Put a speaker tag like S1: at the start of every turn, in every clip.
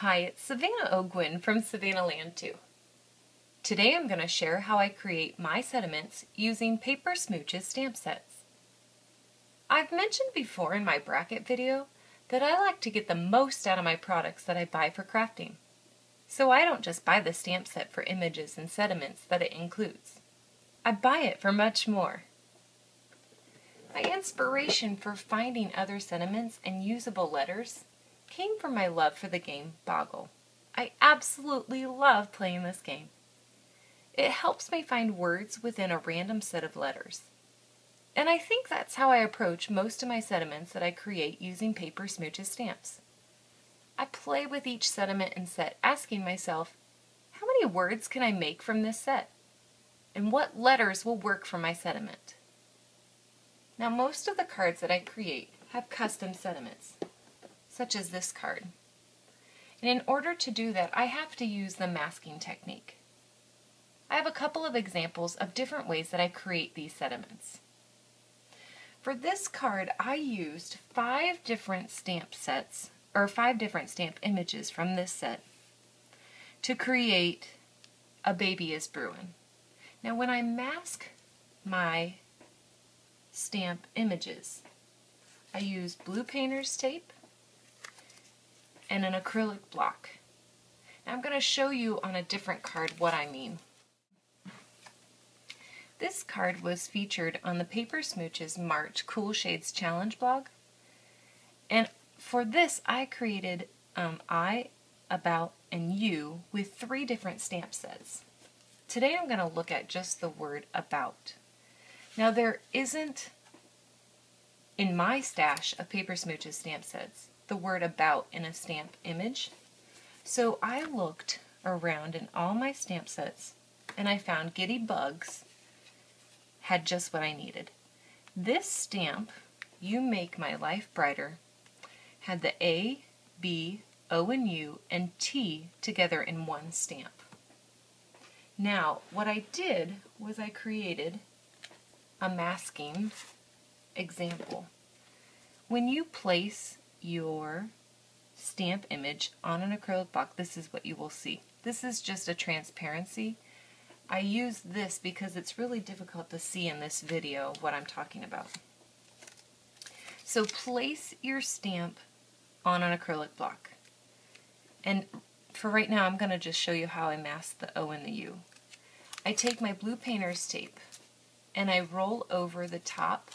S1: Hi, it's Savannah Ogwin from Savannah Land 2. Today I'm going to share how I create my sentiments using Paper Smooches stamp sets. I've mentioned before in my bracket video that I like to get the most out of my products that I buy for crafting. So I don't just buy the stamp set for images and sentiments that it includes. I buy it for much more. My inspiration for finding other sentiments and usable letters came from my love for the game Boggle. I absolutely love playing this game. It helps me find words within a random set of letters. And I think that's how I approach most of my sentiments that I create using Paper Smooches stamps. I play with each sentiment and set, asking myself, how many words can I make from this set? And what letters will work for my sentiment? Now, most of the cards that I create have custom sentiments, such as this card. And in order to do that, I have to use the masking technique. I have a couple of examples of different ways that I create these sentiments. For this card, I used 5 different stamp sets, or 5 different stamp images from this set to create a baby is brewing. Now, when I mask my stamp images, I use blue painter's tape and an acrylic block. Now I'm going to show you on a different card what I mean. This card was featured on the Paper Smooches March Cool Shades Challenge blog, and for this I created I, About, and You with 3 different stamp sets. Today I'm going to look at just the word About. Now there isn't, in my stash of Paper Smooches stamp sets, the word About in a stamp image. So I looked around in all my stamp sets and I found Giddy Bugs had just what I needed. This stamp, You Make My Life Brighter, had the A, B, O and U, and T together in one stamp. Now, what I did was I created a masking example. When you place your stamp image on an acrylic block, this is what you will see. This is just a transparency. I use this because it's really difficult to see in this video what I'm talking about. So place your stamp on an acrylic block. And for right now, I'm going to just show you how I mask the O and the U. I take my blue painter's tape and I roll over the top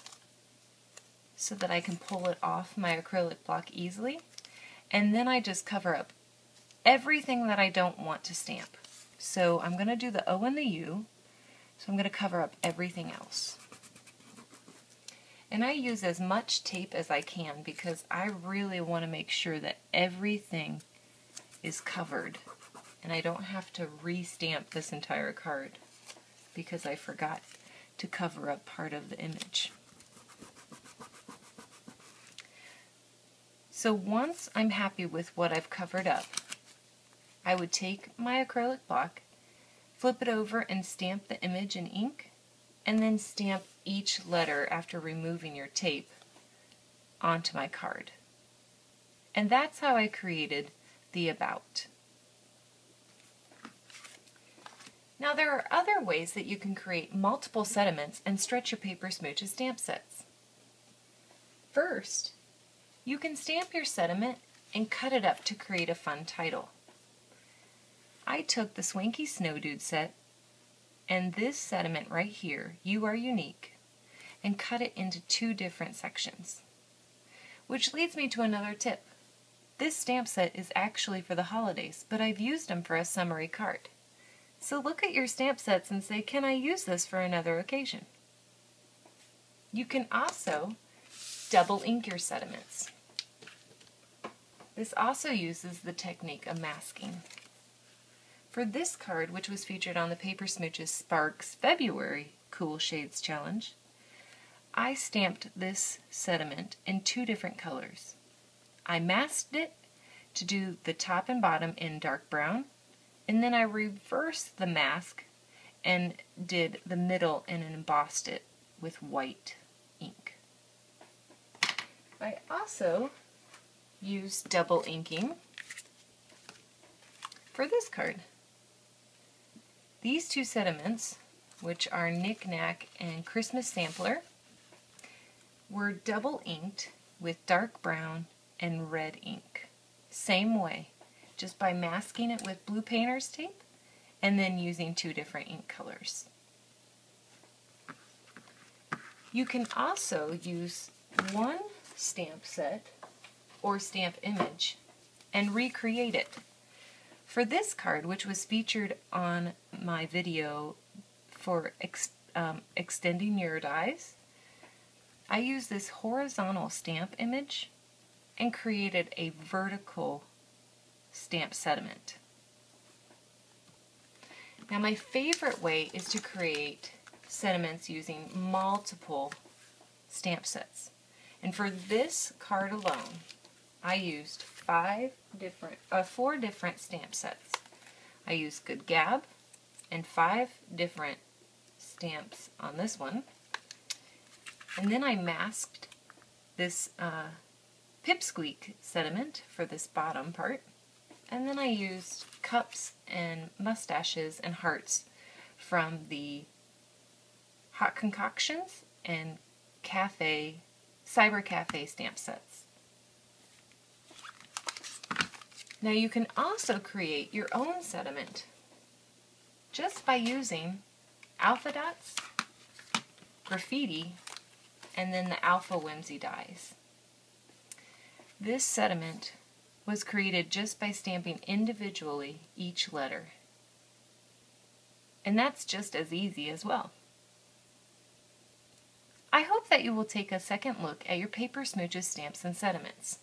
S1: so that I can pull it off my acrylic block easily. And then I just cover up everything that I don't want to stamp. So I'm going to do the O and the U, so I'm going to cover up everything else. And I use as much tape as I can because I really want to make sure that everything is covered and I don't have to re-stamp this entire card because I forgot to cover up part of the image. So once I'm happy with what I've covered up, I would take my acrylic block, flip it over and stamp the image in ink, and then stamp each letter after removing your tape onto my card. And that's how I created the About. Now there are other ways that you can create multiple sentiments and stretch your Paper Smooches stamp sets. First, you can stamp your sentiment and cut it up to create a fun title. I took the Swanky Snow Dude set and this sentiment right here, You Are Unique, and cut it into 2 different sections. Which leads me to another tip. This stamp set is actually for the holidays, but I've used them for a summary card. So look at your stamp sets and say, can I use this for another occasion? You can also double ink your sentiments. This also uses the technique of masking. For this card, which was featured on the Paper Smooches Sparks February Cool Shades Challenge, I stamped this sentiment in 2 different colors. I masked it to do the top and bottom in dark brown, and then I reversed the mask and did the middle and embossed it with white ink. I also used double inking for this card. These two sediments, which are Knick Knack and Christmas Sampler, were double inked with dark brown and red ink. Same way, just by masking it with blue painter's tape and then using two different ink colors. You can also use one stamp set or stamp image and recreate it. For this card, which was featured on my video for extending your dies, I used this horizontal stamp image and created a vertical stamp sediment. Now my favorite way is to create sediments using multiple stamp sets. And for this card alone, I used four different stamp sets. I used Good Gab and 5 different stamps on this one. And then I masked this pipsqueak sediment for this bottom part. And then I used cups and mustaches and hearts from the Hot Concoctions and Cyber Cafe stamp sets. Now you can also create your own sediment just by using alpha dots, graffiti, and then the alpha whimsy dies. This sediment was created just by stamping individually each letter. And that's just as easy as well. I hope that you will take a second look at your Paper Smooches stamps and sediments.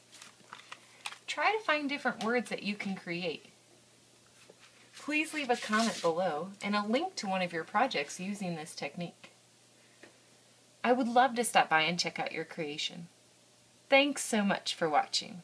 S1: Try to find different words that you can create. Please leave a comment below and a link to one of your projects using this technique. I would love to stop by and check out your creation. Thanks so much for watching.